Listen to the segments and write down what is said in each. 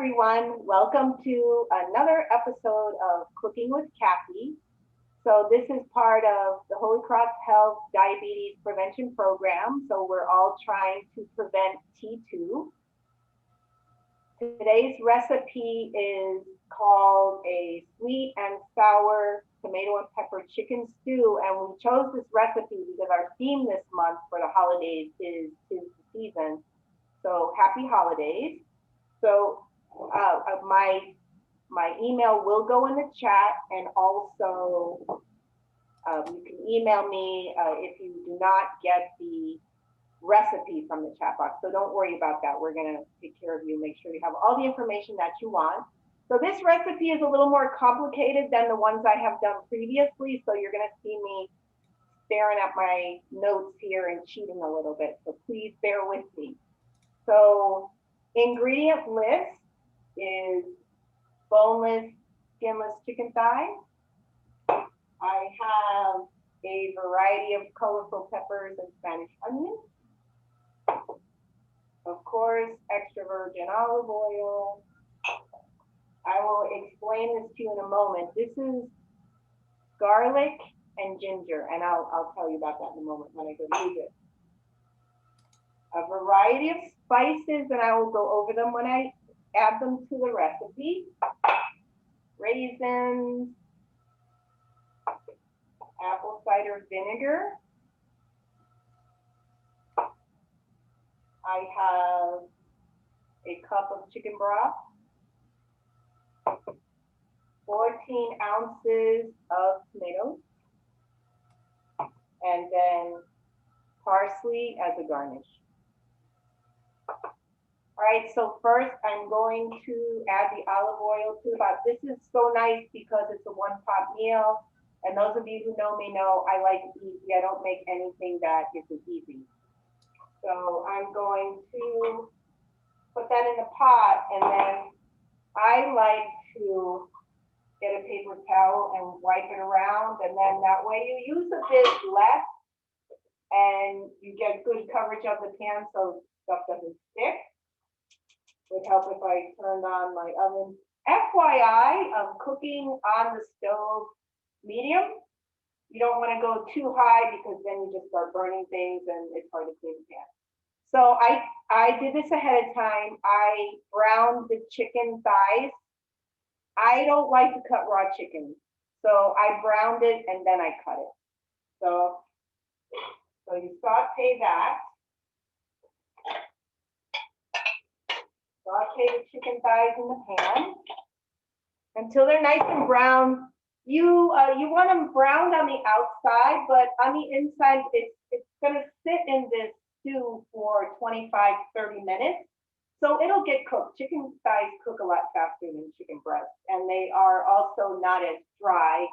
everyone. Welcome to another episode of Cooking with Cathy. So this is part of the Holy Cross Health Diabetes Prevention Program. So we're all trying to prevent T2. Today's recipe is called a sweet and sour tomato and pepper chicken stew. And we chose this recipe because our theme this month for the holidays is the season. So happy holidays. So my email will go in the chat, and also you can email me if you do not get the recipe from the chat box. So don't worry about that. We're going to take care of you, make sure you have all the information that you want. So this recipe is a little more complicated than the ones I have done previously. So you're going to see me staring at my notes here and cheating a little bit. So please bear with me. So ingredient list is boneless, skinless chicken thigh. I have a variety of colorful peppers and Spanish onions. Of course, extra virgin olive oil. I will explain this to you in a moment. This is garlic and ginger, and I'll tell you about that in a moment when I go use it. A variety of spices, and I will go over them when I add them to the recipe. Raisins, apple cider vinegar. I have a cup of chicken broth, 14 ounces of tomatoes, and then parsley as a garnish. All right, so first I'm going to add the olive oil to the pot. This is so nice because it's a one-pot meal. And those of you who know me know I like it easy. I don't make anything that isn't easy. So I'm going to put that in the pot, and then I like to get a paper towel and wipe it around, and then that way you use a bit less and you get good coverage of the pan so stuff doesn't stick. Would help if I turned on my oven. FYI, I'm cooking on the stove medium. You don't want to go too high because then you just start burning things and it's hard to clean the pan. So I did this ahead of time. I browned the chicken thighs. I don't like to cut raw chicken, so I browned it and then I cut it. So you saute that. Saute the chicken thighs in the pan until they're nice and brown. You want them browned on the outside, but on the inside, it's going to sit in this stew for 25, 30 minutes. So it'll get cooked. Chicken thighs cook a lot faster than chicken breasts, and they are also not as dry,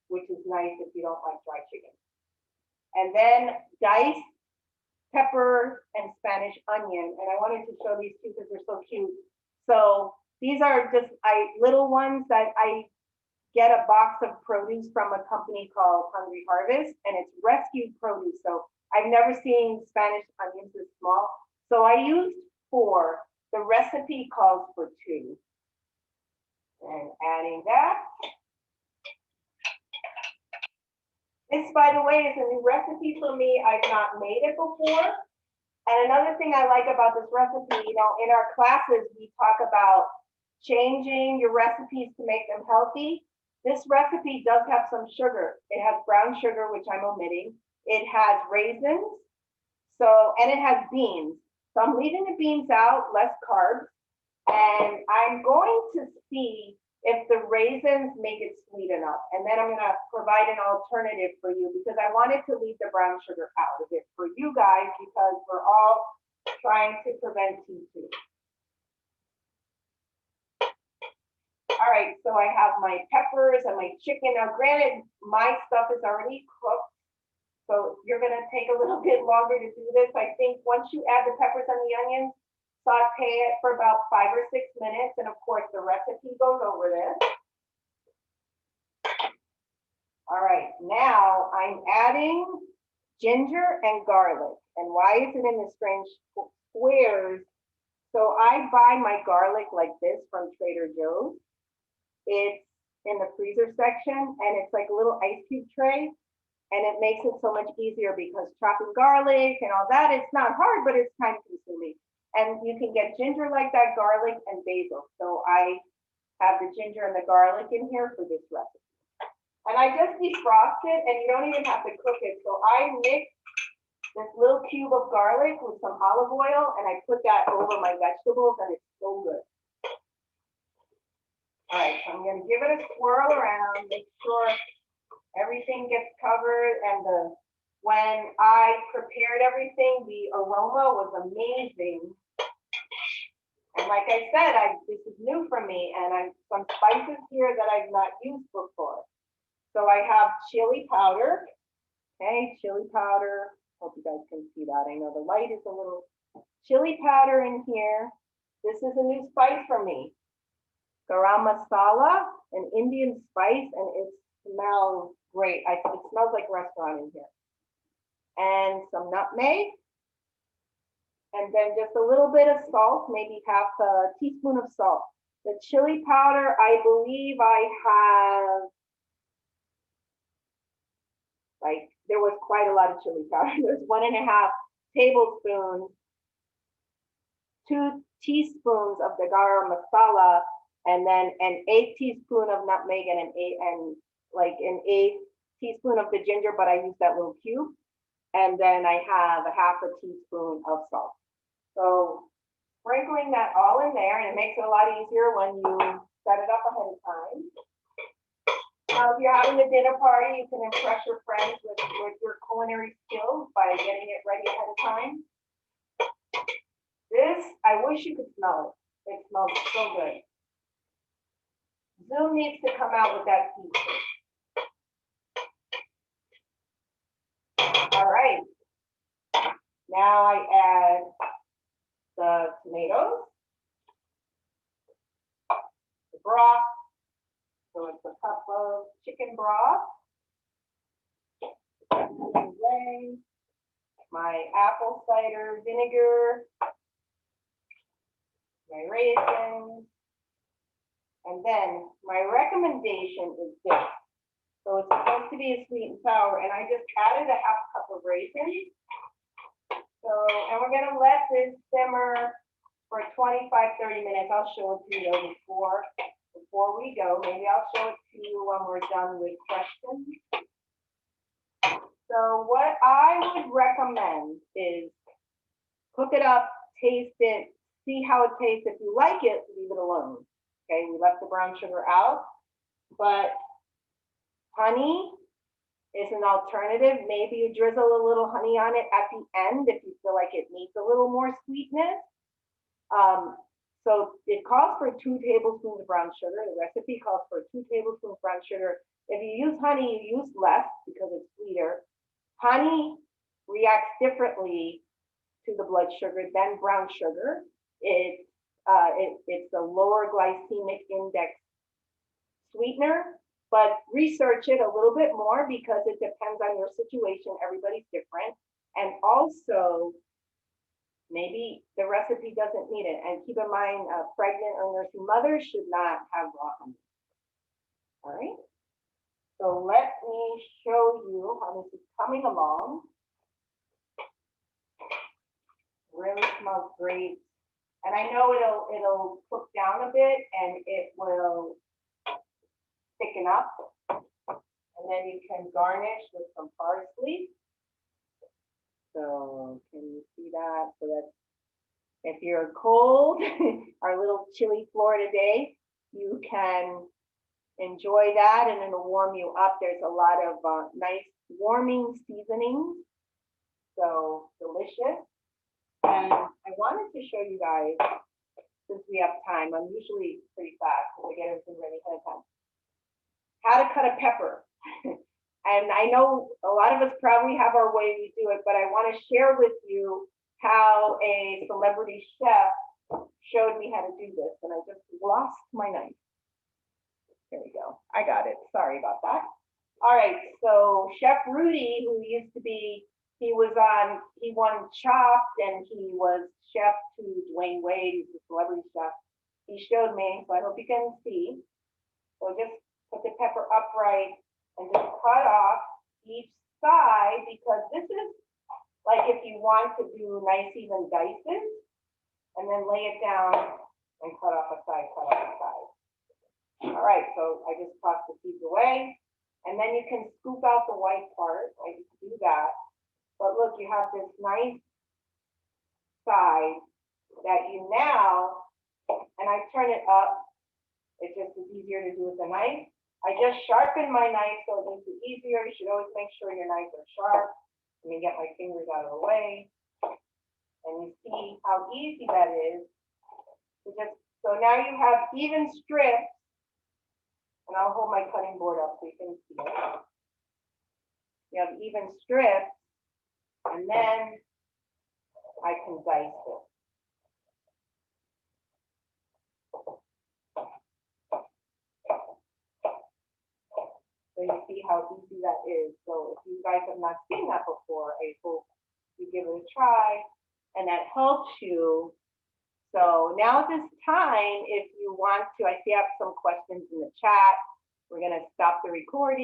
which is nice if you don't like dry chicken. And then diced pepper and Spanish onion, and I wanted to show these two because they're so cute. So these are just little ones that I get a box of produce from a company called Hungry Harvest, and it's rescued produce. So I've never seen Spanish onions this small. So I used 4. The recipe calls for 2. And adding that. This, by the way, is a new recipe for me. I've not made it before. And another thing I like about this recipe, in our classes, we talk about changing your recipes to make them healthy. This recipe does have some sugar. It has brown sugar, which I'm omitting. It has raisins, and it has beans. So I'm leaving the beans out, less carbs. And I'm going to see if the raisins make it sweet enough. And then I'm going to provide an alternative for you because I wanted to leave the brown sugar out of it for you guys because we're all trying to prevent T2. All right, so I have my peppers and my chicken. Now, granted, my stuff is already cooked, so you're going to take a little bit longer to do this. I think once you add the peppers and the onions, saute it for about 5 or 6 minutes, and of course, the recipe goes over this. All right, now I'm adding ginger and garlic. And why is it in the strange squares? So I buy my garlic like this from Trader Joe's. It's in the freezer section and it's like a little ice cube tray. And it makes it so much easier because chopping garlic and all that, it's not hard, but it's time consuming. And you can get ginger like that, garlic and basil. So I have the ginger and the garlic in here for this recipe. And I just defrost it and you don't even have to cook it. So I mix this little cube of garlic with some olive oil and I put that over my vegetables and it's so good. All right, so I'm gonna give it a swirl around, make sure everything gets covered, and when I prepared everything, the aroma was amazing. And like I said, this is new for me, and I have some spices here that I've not used before. So I have chili powder. Okay, chili powder. Hope you guys can see that. I know the light is a little chili powder in here. This is a new spice for me. Garam masala, an Indian spice, and it smells great. It smells like a restaurant in here. And some nutmeg. And then just a little bit of salt, maybe half a teaspoon of salt. The chili powder, I believe I have, like, there was quite a lot of chili powder. There's 1.5 tablespoons, 2 teaspoons of the garam masala, and then an 1/8 teaspoon of nutmeg and an 1/8 teaspoon of the ginger, but I use that little cube. And then I have a half a teaspoon of salt. So sprinkling that all in there, and it makes it a lot easier when you set it up ahead of time. Now, if you're having a dinner party, you can impress your friends with your culinary skills by getting it ready ahead of time. This, I wish you could smell it. It smells so good. Zoom needs to come out with that piece. All right. Now I add the tomatoes, the broth. So it's a cup of chicken broth. My apple cider vinegar, my raisins, and then my recommendation is this. So it's supposed to be a sweet and sour, and I just added a half cup of raisins. So, and we're gonna let this simmer for 25-30 minutes. I'll show it to you before we go. Maybe I'll show it to you when we're done with questions. So what I would recommend is cook it up, taste it, see how it tastes. If you like it, leave it alone. Okay, we left the brown sugar out, but honey is an alternative. Maybe you drizzle a little honey on it at the end if you feel like it needs a little more sweetness. So it calls for 2 tablespoons of brown sugar. The recipe calls for 2 tablespoons of brown sugar. If you use honey, you use less because it's sweeter. Honey reacts differently to the blood sugar than brown sugar. It's a lower glycemic index sweetener, but research it a little bit more because it depends on your situation. Everybody's different. And also, maybe the recipe doesn't need it. And keep in mind, pregnant or nursing mothers should not have raw honey. All right. So let me show you how this is coming along. Really smells great. And I know it'll cook down a bit and it will thicken up. And then you can garnish with some parsley. So can you see that? So that's, if you're cold, our little chilly Florida day, you can enjoy that and it'll warm you up. There's a lot of nice warming seasonings. So delicious. And I wanted to show you guys, since we have time, I'm usually pretty fast because I get everything ready ahead of time, how to cut a pepper. And I know a lot of us probably have our way we do it, but I want to share with you how a celebrity chef showed me how to do this. And I just lost my knife. There we go. I got it. Sorry about that. All right. So Chef Rudy, who used to be he won Chopped, and he was chef to Dwayne Wade, who's a celebrity chef. He showed me, so I hope you can see. So just put the pepper upright and just cut off each side, because this is like if you want to do nice even dices, and then lay it down and cut off a side, cut off a side. All right, so I just toss the seeds away, and then you can scoop out the white part. I just do that. But look, you have this nice side that you now, and I turn it up. It just is easier to do with a knife. I just sharpen my knife so it makes it easier. You should always make sure your knives are sharp. Let me get my fingers out of the way. And you see how easy that is. So now you have even strips, and I'll hold my cutting board up so you can see it. You have even strips, and then I can dice it. So you see how easy that is. So if you guys have not seen that before, I hope you give it a try, and that helps you. So now at this time, if you want to, I see I have some questions in the chat. We're going to stop the recording.